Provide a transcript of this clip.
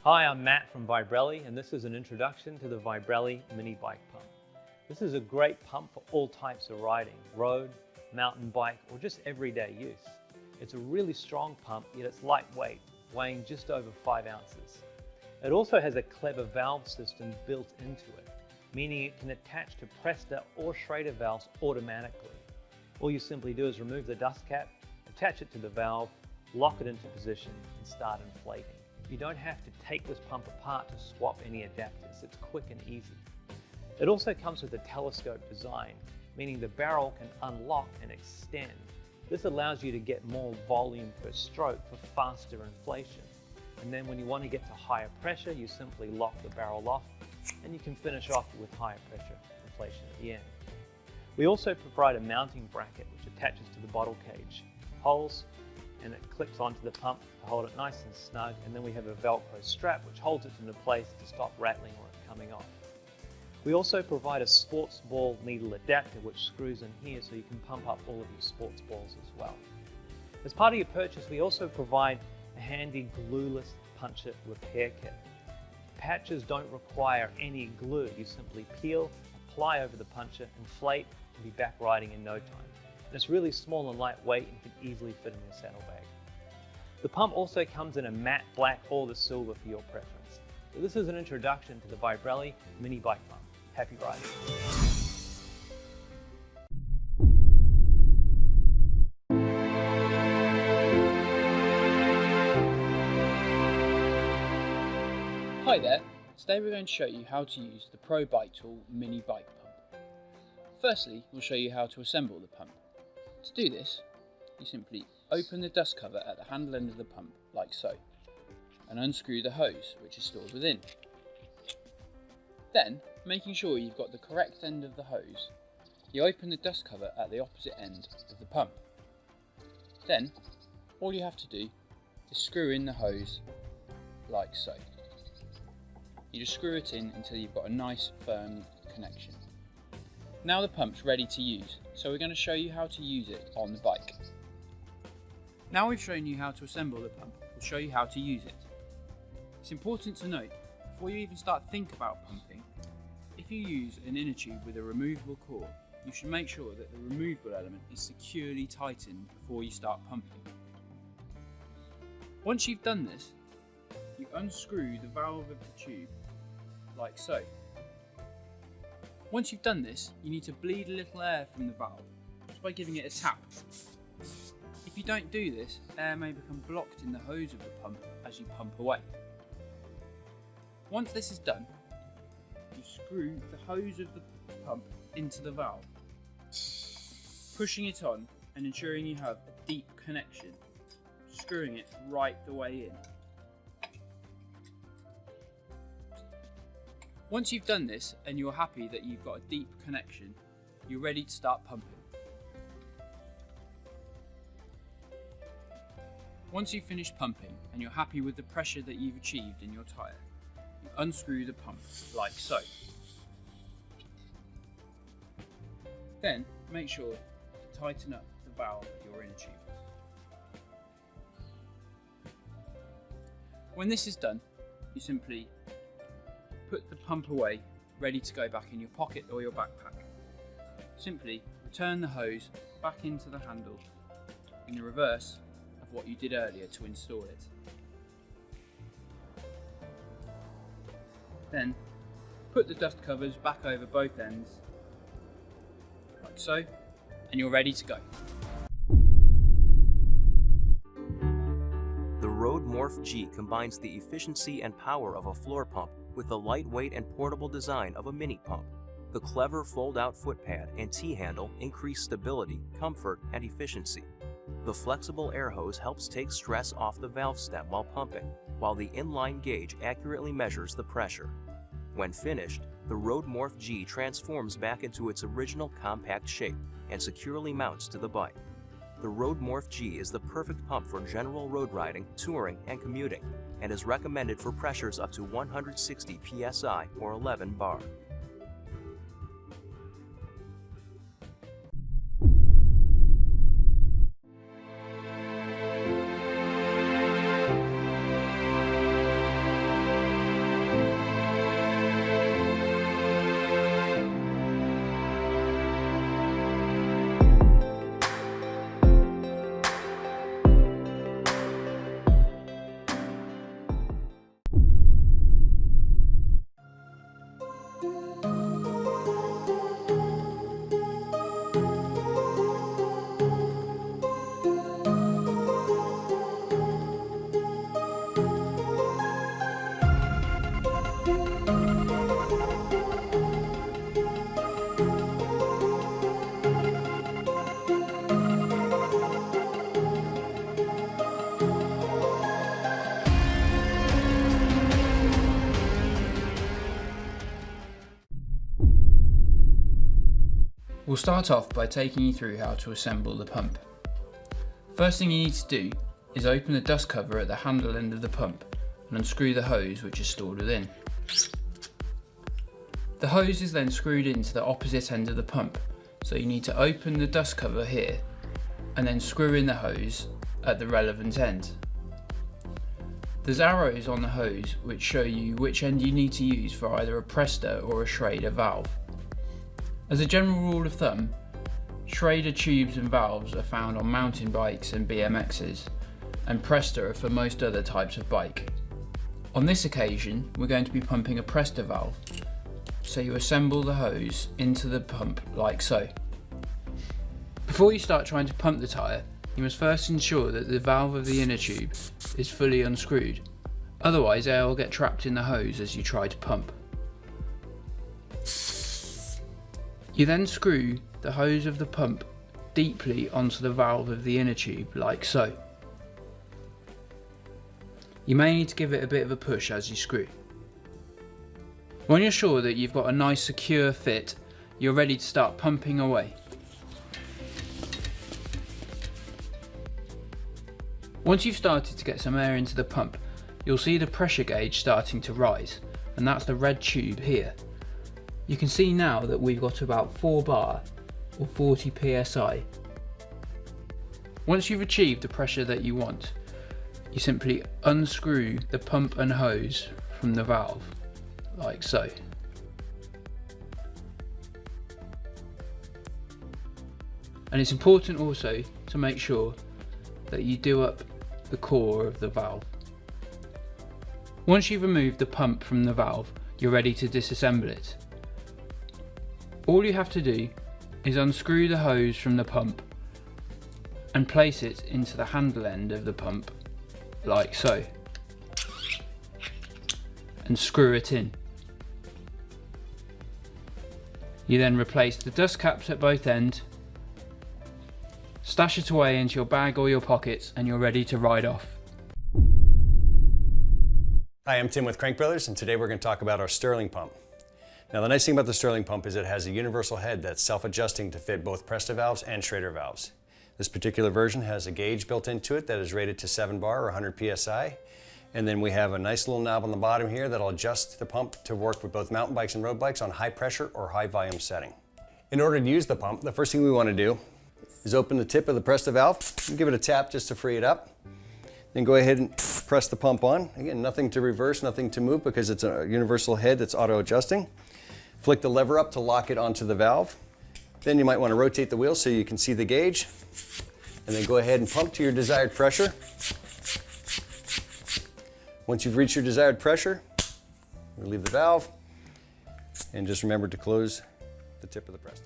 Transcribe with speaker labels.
Speaker 1: Hi, I'm Matt from Vibrelli, and this is an introduction to the Vibrelli mini bike pump. This is a great pump for all types of riding, road, mountain bike, or just everyday use. It's a really strong pump, yet it's lightweight, weighing just over 5 ounces. It also has a clever valve system built into it, meaning it can attach to Presta or Schrader valves automatically. All you simply do is remove the dust cap, attach it to the valve, lock it into position, and start inflating. You don't have to take this pump apart to swap any adapters. It's quick and easy. It also comes with a telescope design, meaning the barrel can unlock and extend. This allows you to get more volume per stroke for faster inflation. And then when you want to get to higher pressure, you simply lock the barrel off and you can finish off with higher pressure inflation at the end. We also provide a mounting bracket which attaches to the bottle cage, holes, and it clips onto the pump to hold it nice and snug, and then we have a Velcro strap which holds it into place to stop rattling or it coming off. We also provide a sports ball needle adapter which screws in here so you can pump up all of your sports balls as well. As part of your purchase, we also provide a handy glueless puncher repair kit. Patches don't require any glue. You simply peel, apply over the puncher, inflate, and be back riding in no time. And it's really small and lightweight and can easily fit in your saddlebag. The pump also comes in a matte black or the silver for your preference. So this is an introduction to the Vibrelli mini bike pump. Happy riding.
Speaker 2: Hi there, today we're going to show you how to use the Pro Bike Tool mini bike pump. Firstly, we'll show you how to assemble the pump. To do this, you simply open the dust cover at the handle end of the pump, like so, and unscrew the hose which is stored within. Then, making sure you've got the correct end of the hose, you open the dust cover at the opposite end of the pump. Then, all you have to do is screw in the hose like so. You just screw it in until you've got a nice firm connection. Now the pump's ready to use, so we're going to show you how to use it on the bike. Now we've shown you how to assemble the pump, we'll show you how to use it. It's important to note, before you even start thinking about pumping, if you use an inner tube with a removable core, you should make sure that the removable element is securely tightened before you start pumping. Once you've done this, you unscrew the valve of the tube, like so. Once you've done this, you need to bleed a little air from the valve, just by giving it a tap. If you don't do this, air may become blocked in the hose of the pump as you pump away. Once this is done, you screw the hose of the pump into the valve, pushing it on and ensuring you have a deep connection, screwing it right the way in. Once you've done this and you're happy that you've got a deep connection, you're ready to start pumping. Once you've finished pumping and you're happy with the pressure that you've achieved in your tyre, you unscrew the pump like so. Then make sure to tighten up the valve of your inner tube. When this is done, you simply put the pump away, ready to go back in your pocket or your backpack. Simply return the hose back into the handle in the reverse of what you did earlier to install it. Then put the dust covers back over both ends, like so, and you're ready to go.
Speaker 3: The Rode Morph G combines the efficiency and power of a floor pump with the lightweight and portable design of a mini pump. The clever fold-out foot pad and T-handle increase stability, comfort, and efficiency. The flexible air hose helps take stress off the valve stem while pumping, while the inline gauge accurately measures the pressure. When finished, the Rode Morph G transforms back into its original compact shape and securely mounts to the bike. The Rode Morph G is the perfect pump for general road riding, touring, and commuting, and is recommended for pressures up to 160 psi or 11 bar.
Speaker 2: We'll start off by taking you through how to assemble the pump. First thing you need to do is open the dust cover at the handle end of the pump and unscrew the hose which is stored within. The hose is then screwed into the opposite end of the pump, so you need to open the dust cover here and then screw in the hose at the relevant end. There's arrows on the hose which show you which end you need to use for either a Presta or a Schrader valve. As a general rule of thumb, Schrader tubes and valves are found on mountain bikes and BMXs, and Presta are for most other types of bike. On this occasion, we're going to be pumping a Presta valve, so you assemble the hose into the pump like so. Before you start trying to pump the tyre, you must first ensure that the valve of the inner tube is fully unscrewed, otherwise air will get trapped in the hose as you try to pump. You then screw the hose of the pump deeply onto the valve of the inner tube like so. You may need to give it a bit of a push as you screw. When you're sure that you've got a nice secure fit, you're ready to start pumping away. Once you've started to get some air into the pump, you'll see the pressure gauge starting to rise, and that's the red tube here. You can see now that we've got about 4 bar or 40 psi. Once you've achieved the pressure that you want, you simply unscrew the pump and hose from the valve, like so. And it's important also to make sure that you do up the core of the valve. Once you've removed the pump from the valve, you're ready to disassemble it. All you have to do is unscrew the hose from the pump and place it into the handle end of the pump, like so, and screw it in. You then replace the dust caps at both ends, stash it away into your bag or your pockets, and you're ready to ride off.
Speaker 4: Hi, I'm Tim with Crankbrothers, and today we're going to talk about our Sterling pump. Now, the nice thing about the Sterling pump is it has a universal head that's self-adjusting to fit both Presta valves and Schrader valves. This particular version has a gauge built into it that is rated to 7 bar or 100 psi. And then we have a nice little knob on the bottom here that'll adjust the pump to work with both mountain bikes and road bikes on high pressure or high volume setting. In order to use the pump, the first thing we want to do is open the tip of the Presta valve and give it a tap just to free it up. Then go ahead and press the pump on. Again, nothing to reverse, nothing to move because it's a universal head that's auto adjusting. Flick the lever up to lock it onto the valve. Then you might want to rotate the wheel so you can see the gauge. And then go ahead and pump to your desired pressure. Once you've reached your desired pressure, relieve the valve and just remember to close the tip of the Presta.